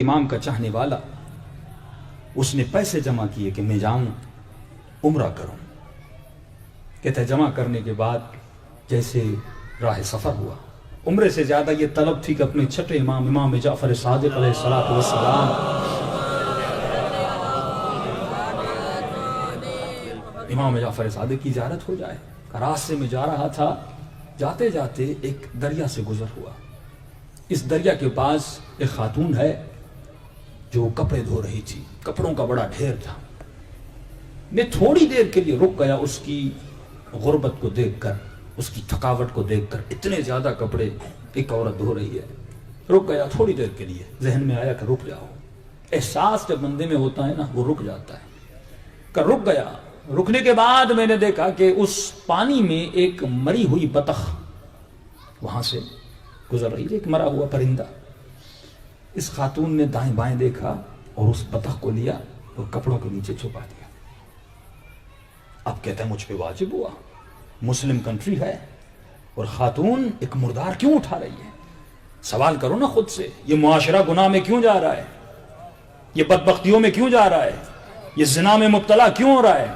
امام کا چاہنے والا، اس نے پیسے جمع کیے کہ میں جاؤں عمرہ کروں. کہتا ہے جمع کرنے کے بعد جیسے راہ سفر ہوا، عمرے سے زیادہ یہ طلب تھی کہ اپنے چھٹے امام جعفر صادق علیہ الصلوۃ والسلام امام جعفر صادق کی زیارت ہو جائے. راستے میں جا رہا تھا، جاتے جاتے ایک دریا سے گزر ہوا. اس دریا کے پاس ایک خاتون ہے جو کپڑے دھو رہی تھی، کپڑوں کا بڑا ڈھیر تھا. میں تھوڑی دیر کے لیے رک گیا اس کی غربت کو دیکھ کر، اس کی تھکاوٹ کو دیکھ کر. اتنے زیادہ کپڑے ایک عورت دھو رہی ہے. رک گیا تھوڑی دیر کے لیے، ذہن میں آیا کہ رک جاؤ. احساس جب بندے میں ہوتا ہے نا، وہ رک جاتا ہے. کہ رک گیا. رکنے کے بعد میں نے دیکھا کہ اس پانی میں ایک مری ہوئی بطخ وہاں سے گزر رہی ہے، ایک مرا ہوا پرندہ. اس خاتون نے دائیں بائیں دیکھا اور اس بطخ کو لیا اور کپڑوں کے نیچے چھپا دیا. اب کہتا ہے مجھ پہ واجب ہوا، مسلم کنٹری ہے اور خاتون ایک مردار کیوں اٹھا رہی ہے؟ سوال کرو نا خود سے، یہ معاشرہ گناہ میں کیوں جا رہا ہے؟ یہ بدبختیوں میں کیوں جا رہا ہے؟ یہ زنا میں مبتلا کیوں ہو رہا ہے؟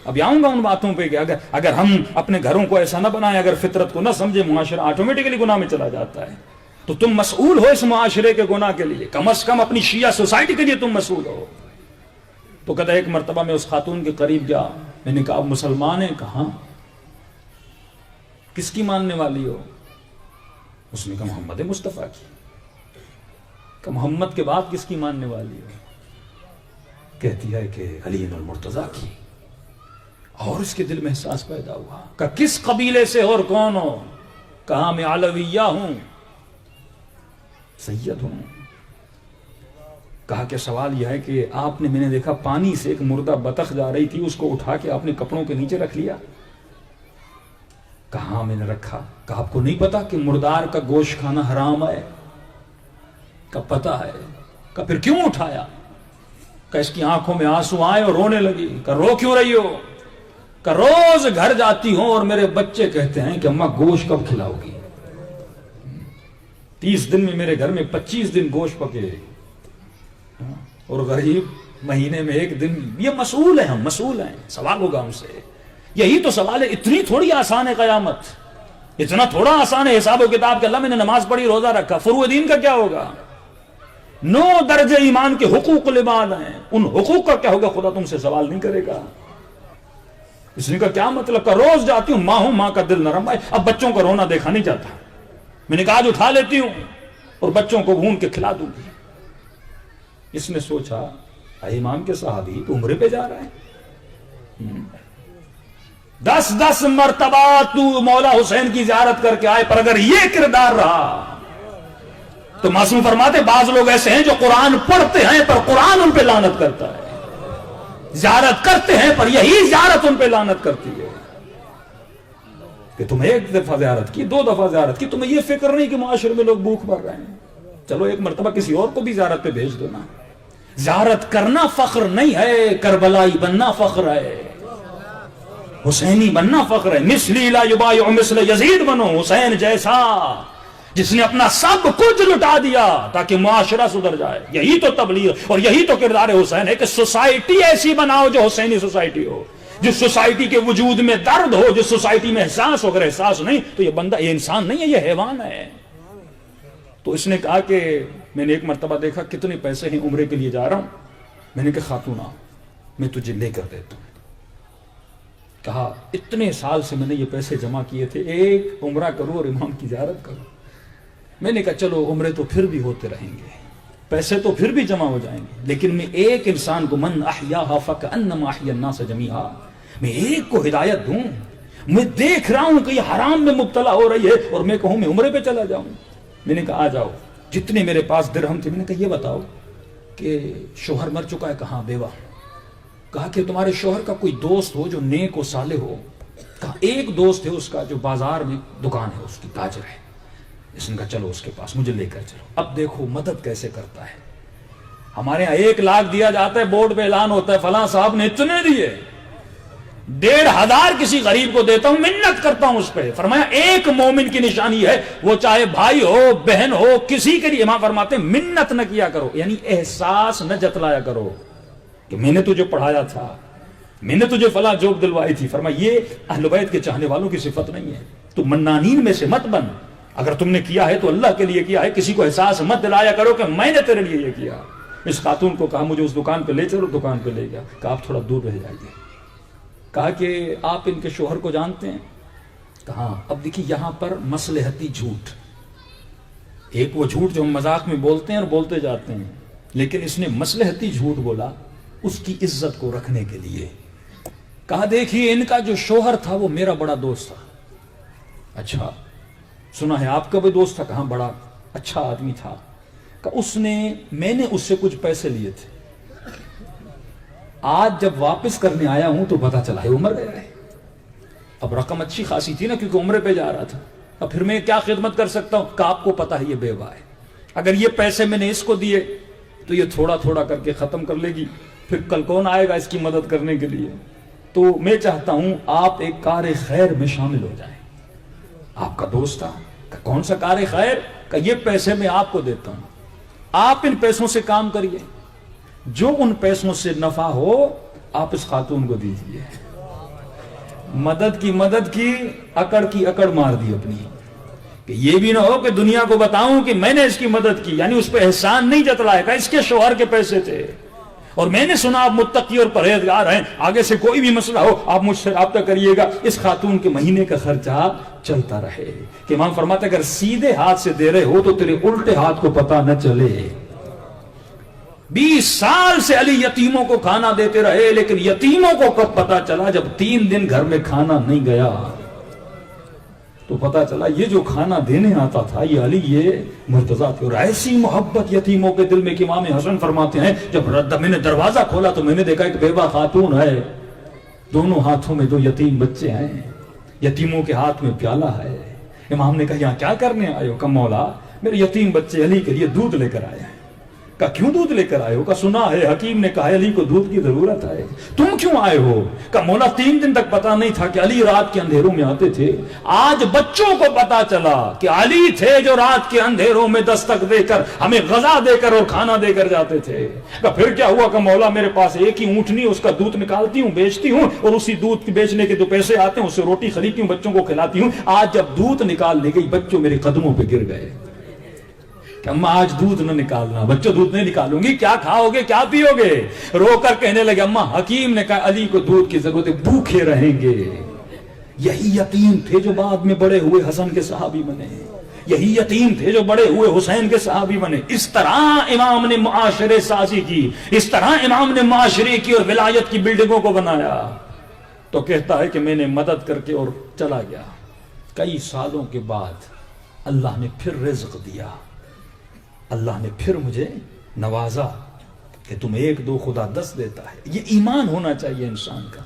اب آؤں گا ان باتوں پہ کہ اگر ہم اپنے گھروں کو ایسا نہ بنائیں، اگر فطرت کو نہ سمجھے، معاشرہ آٹومیٹکلی گناہ میں چلا جاتا ہے. تو تم مسئول ہو اس معاشرے کے گناہ کے لیے، کم از کم اپنی شیعہ سوسائٹی کے لیے تم مسئول ہو. تو کہتا ہے ایک مرتبہ میں اس خاتون کے قریب گیا. میں نے کہا مسلمان ہیں؟ کہاں؟ کس کی ماننے والی ہو؟ اس نے کہا محمد مصطفیٰ کی. کہ محمد کے بعد کس کی ماننے والی ہو؟ کہتی ہے کہ علی المرتضیٰ کی. اور اس کے دل میں احساس پیدا ہوا کہ کس قبیلے سے اور کون ہو؟ کہا میں علویہ ہوں، سید ہوں. کہا کہ سوال یہ ہے کہ آپ نے، میں نے دیکھا پانی سے ایک مردہ بطخ جا رہی تھی، اس کو اٹھا کے آپ نے کپڑوں کے نیچے رکھ لیا. کہا میں نے رکھا. کہا آپ کو نہیں پتا کہ مردار کا گوشت کھانا حرام ہے؟ کہ پتا ہے. کہ پھر کیوں اٹھایا؟ کہ اس کی آنکھوں میں آنسو آئے اور رونے لگی. کہ رو کیوں رہی ہو؟ کہ روز گھر جاتی ہوں اور میرے بچے کہتے ہیں کہ اماں گوشت کب کھلاؤ گی؟ 30 دن میں میرے گھر میں 25 دن گوشت پکے اور غریب مہینے میں 1 دن. یہ مسئول ہیں، ہم مسئول ہیں. سوال ہوگا ہم سے. یہی تو سوال ہے. اتنی تھوڑی آسان ہے قیامت، اتنا تھوڑا آسان ہے حساب و کتاب کہ اللہ میں نے نماز پڑھی، روزہ رکھا، فروع دین کا کیا ہوگا؟ 9 درجے ایمان کے حقوق العباد ہیں. ان حقوق کا کیا ہوگا؟ خدا تم سے سوال نہیں کرے گا. اس نے کہا کیا مطلب؟ کا روز جاتی ہوں، ماں ہوں، ماں کا دل نرم ہے. اب بچوں کو رونا دیکھا نہیں جاتا. میں نے کہا آج اٹھا لیتی ہوں اور بچوں کو بھون کے کھلا دوں گی. اس نے سوچا امام کے صحابی تو عمرے پہ جا رہا ہے، 10 مرتبہ تو مولا حسین کی زیارت کر کے آئے، پر اگر یہ کردار رہا تو معصوم فرماتے بعض لوگ ایسے ہیں جو قرآن پڑھتے ہیں پر قرآن ان پہ لعنت کرتا ہے، زیارت کرتے ہیں پر یہی زیارت ان پہ لعنت کرتی ہے. کہ تم 1 دفعہ زیارت کی، 2 دفعہ زیارت کی، تمہیں یہ فکر نہیں کہ معاشرے میں لوگ بھوک مر رہے ہیں. چلو 1 مرتبہ کسی اور کو بھی زیارت پہ بھیج دو نا. زیارت کرنا فخر نہیں ہے، کربلائی بننا فخر ہے، حسینی بننا فخر ہے. مثلی لا یبایع مثل یزید بنو، حسین جیسا جس نے اپنا سب کچھ لٹا دیا تاکہ معاشرہ سدھر جائے. یہی تو تبلیغ اور یہی تو کردار حسین ہے کہ سوسائٹی ایسی بناؤ جو حسینی سوسائٹی ہو، جس سوسائٹی کے وجود میں درد ہو، جس سوسائٹی میں احساس ہو. اگر احساس نہیں تو یہ بندہ، یہ انسان نہیں ہے، یہ حیوان ہے. تو اس نے کہا کہ میں نے 1 مرتبہ دیکھا کتنے پیسے ہیں، عمرے کے لیے جا رہا ہوں. میں نے کہا خاتون آؤ میں تجھے لے کر دیتا ہوں. کہا اتنے سال سے میں نے یہ پیسے جمع کیے تھے، ایک عمرہ کروں اور امام کی زیارت کروں. میں نے کہا چلو عمرے تو پھر بھی ہوتے رہیں گے، پیسے تو پھر بھی جمع ہو جائیں گے، لیکن میں ایک انسان کو من احیاها فکأنما احیا الناس جمیعا، میں ایک کو ہدایت دوں. میں دیکھ رہا ہوں کہ یہ حرام میں مبتلا ہو رہی ہے اور میں کہوں میں عمرے پہ چلا جاؤں. میں نے کہا آ جاؤ. جتنے میرے پاس درہم تھے میں نے کہا یہ بتاؤ کہ شوہر مر چکا ہے؟ کہاں بیوہ. کہا کہ تمہارے شوہر کا کوئی دوست ہو جو نیک و صالح ہو. کہا ایک دوست ہے اس کا جو بازار میں دکان ہے، اس کی تاجر ہے. اس نے کہا چلو اس کے پاس مجھے لے کر چلو. اب دیکھو مدد کیسے کرتا ہے. ہمارے ہاں 1 لاکھ دیا جاتا ہے، بورڈ پہ اعلان ہوتا ہے فلاں صاحب نے اتنے دیے. 1,500 کسی غریب کو دیتا ہوں، منت کرتا ہوں اس پہ. فرمایا ایک مومن کی نشانی ہے، وہ چاہے بھائی ہو بہن ہو کسی کے لیے، امام فرماتے ہیں منت نہ کیا کرو، یعنی احساس نہ جتلایا کرو کہ میں نے تجھے پڑھایا تھا، میں نے تجھے فلاں جوک دلوائی تھی. فرمایا یہ اہل بیت کے چاہنے والوں کی صفت نہیں ہے. تو منانین میں سے مت بن. اگر تم نے کیا ہے تو اللہ کے لیے کیا ہے، کسی کو احساس مت دلایا کرو کہ میں نے تیرے لیے یہ کیا. اس خاتون کو کہا مجھے اس دکان پہ لے چلو، دکان پہ لے گیا. کہا آپ تھوڑا دور رہ جائیے. کہا کہ آپ ان کے شوہر کو جانتے ہیں؟ کہا اب دیکھیے یہاں پر مصلحتی جھوٹ، ایک وہ جھوٹ جو ہم مذاق میں بولتے ہیں اور بولتے جاتے ہیں، لیکن اس نے مصلحتی جھوٹ بولا اس کی عزت کو رکھنے کے لیے. کہا دیکھیے ان کا جو شوہر تھا وہ میرا بڑا دوست تھا. اچھا سنا ہے آپ کا بھی دوست تھا؟ کہاں بڑا اچھا آدمی تھا. کہ میں نے اس سے کچھ پیسے لیے تھے، آج جب واپس کرنے آیا ہوں تو پتا چلا ہے عمر گیا ہے. اب رقم اچھی خاصی تھی نا، کیونکہ عمرے پہ جا رہا تھا. اب پھر میں کیا خدمت کر سکتا ہوں؟ کہ آپ کو پتا ہے یہ بیوہ ہے، اگر یہ پیسے میں نے اس کو دیے تو یہ تھوڑا تھوڑا کر کے ختم کر لے گی، پھر کل کون آئے گا اس کی مدد کرنے کے لیے؟ تو میں چاہتا ہوں آپ ایک کار خیر میں شامل ہو جائیں. آپ کا دوست تھا. کہ کون سا کار خیر؟ کہ یہ پیسے میں آپ کو دیتا ہوں، آپ ان پیسوں سے کام کریے، جو ان پیسوں سے نفع ہو آپ اس خاتون کو دیجیے. مدد کی اکڑ مار دی اپنی، کہ یہ بھی نہ ہو کہ دنیا کو بتاؤں کہ میں نے اس کی مدد کی، یعنی اس پہ احسان نہیں جتلایا. کہ اس کے شوہر کے پیسے تھے اور میں نے سنا آپ متقی اور پرہیزگار ہیں، آگے سے کوئی بھی مسئلہ ہو آپ مجھ سے رابطہ کریے گا. اس خاتون کے مہینے کا خرچہ چلتا رہے. کہ امام فرماتے اگر سیدھے ہاتھ سے دے رہے ہو تو تیرے الٹے ہاتھ کو پتہ نہ چلے. 20 سال سے علی یتیموں کو کھانا دیتے رہے، لیکن یتیموں کو کب پتا چلا؟ جب 3 دن گھر میں کھانا نہیں گیا تو پتا چلا یہ جو کھانا دینے آتا تھا یہ علی یہ مرتضی تھے. اور ایسی محبت یتیموں کے دل میں کہ امام حسن فرماتے ہیں جب میں نے دروازہ کھولا تو میں نے دیکھا ایک بیوہ خاتون ہے، دونوں ہاتھوں میں 2 یتیم بچے ہیں، یتیموں کے ہاتھ میں پیالہ ہے. امام نے کہا یہاں کیا کرنے آئے ہو؟ کہ مولا میرے یتیم بچے علی کے لیے دودھ لے کر آئے ہیں. کہا کیوں دودھ لے کر آئے ہو؟ کہا سنا ہے حکیم نے کہا علی کو دودھ کی ضرورت ہے. تم کیوں آئے ہو؟ کہا مولا 3 دن تک پتا نہیں تھا کہ علی رات کے اندھیروں میں آتے تھے، آج بچوں کو پتا چلا کہ علی تھے جو رات کے اندھیروں میں دستک دے کر ہمیں غذا دے کر اور کھانا دے کر جاتے تھے. کہا پھر کیا ہوا؟ کہ مولا میرے پاس ایک ہی اونٹنی، اس کا دودھ نکالتی ہوں بیچتی ہوں اور اسی دودھ بیچنے کے 2 پیسے آتے ہیں اس سے روٹی خریدتی ہوں بچوں کو کھلاتی ہوں. آج جب دودھ نکالنے گئی بچوں میرے قدموں پہ گر گئے کہ اماں آج دودھ نہ نکالنا. بچوں دودھ نہیں نکالوں گی، کیا کھاؤ گے کیا پیو گے؟ رو کر کہنے لگے اماں حکیم نے کہا علی کو دودھ کی ضرورت ہے، بھوکے رہیں گے. یہی یتیم تھے جو بعد میں بڑے ہوئے حسن کے صحابی بنے، یہی یتیم تھے جو بڑے ہوئے حسین کے صحابی بنے. اس طرح امام نے معاشرے سازی کی، اس طرح امام نے معاشرے کی اور ولایت کی بلڈنگوں کو بنایا. تو کہتا ہے کہ میں نے مدد کر کے اور چلا گیا. کئی سالوں کے بعد اللہ نے پھر رزق دیا، اللہ نے پھر مجھے نوازا کہ تم 1 2 خدا 10 دیتا ہے. یہ ایمان ہونا چاہیے انسان کا.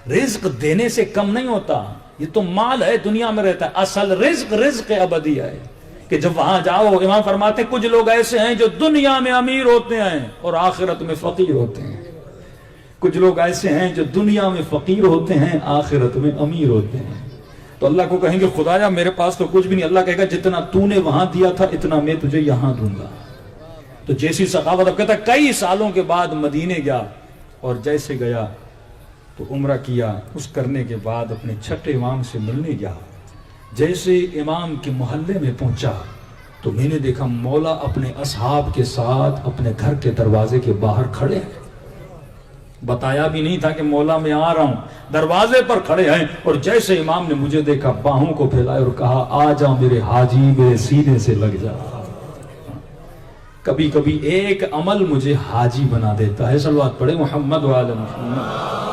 رزق دینے سے کم نہیں ہوتا، یہ تو مال ہے دنیا میں رہتا ہے. اصل رزق ابدی ہے کہ جب وہاں جاؤ. امام فرماتے ہیں کچھ لوگ ایسے ہیں جو دنیا میں امیر ہوتے ہیں اور آخرت میں فقیر ہوتے ہیں. کچھ لوگ ایسے ہیں جو دنیا میں فقیر ہوتے ہیں آخرت میں امیر ہوتے ہیں. تو اللہ کو کہیں گے خدایا میرے پاس تو کچھ بھی نہیں. اللہ کہے گا جتنا تو نے وہاں دیا تھا اتنا میں تجھے یہاں دوں گا. تو جیسی سخاوت. اب کہتا ہے کئی سالوں کے بعد مدینے گیا اور جیسے گیا تو عمرہ کیا. اس کرنے کے بعد اپنے چھٹے امام سے ملنے گیا. جیسے امام کے محلے میں پہنچا تو میں نے دیکھا مولا اپنے اصحاب کے ساتھ اپنے گھر کے دروازے کے باہر کھڑے ہیں. بتایا بھی نہیں تھا کہ مولا میں آ رہا ہوں، دروازے پر کھڑے ہیں. اور جیسے امام نے مجھے دیکھا باہوں کو پھیلائے اور کہا آ جا میرے حاجی، میرے سینے سے لگ جا. کبھی کبھی ایک عمل مجھے حاجی بنا دیتا ہے. صلوات پڑھے محمد وعلی محمد.